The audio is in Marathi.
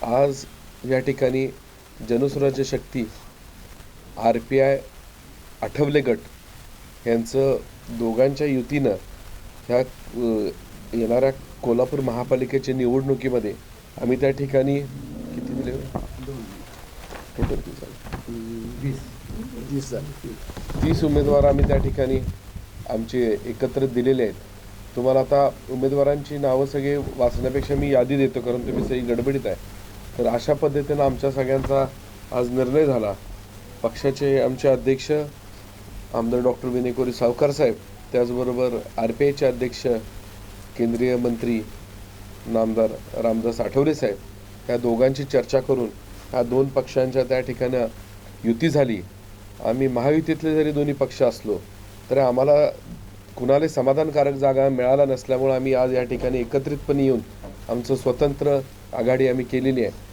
आज या ठिकाणी जनसुराज्य शक्ती, RPI, आठवले गट यांचं दोघांच्या युतीनं ह्या येणाऱ्या कोल्हापूर महापालिकेच्या निवडणुकीमध्ये आम्ही त्या ठिकाणी किती दिले टोटल 30 उमेदवार आम्ही त्या ठिकाणी आमचे एकत्र दिलेले आहेत. तुम्हाला आता उमेदवारांची नावं सगळे वाचण्यापेक्षा मी यादी देतो, कारण तुम्ही सगळी गडबडीत आहे. तर अशा पद्धतीनं आमच्या सगळ्यांचा आज निर्णय झाला. पक्षाचे आमचे अध्यक्ष आमदार डॉक्टर विनय कोरे सावकार साहेब, त्याचबरोबर RPIचे अध्यक्ष केंद्रीय मंत्री नामदार रामदास आठवले साहेब, ह्या दोघांची चर्चा करून ह्या दोन पक्षांच्या त्या ठिकाणी युती झाली. आम्ही महायुतीतले जरी दोन्ही पक्ष असलो तरी आम्हाला कुणाला समाधानकारक जागा मिळाला नसल्यामुळे आम्ही आज या ठिकाणी एकत्रितपणे येऊन आमचं स्वतंत्र आघाडी आम्ही केलेली आहे.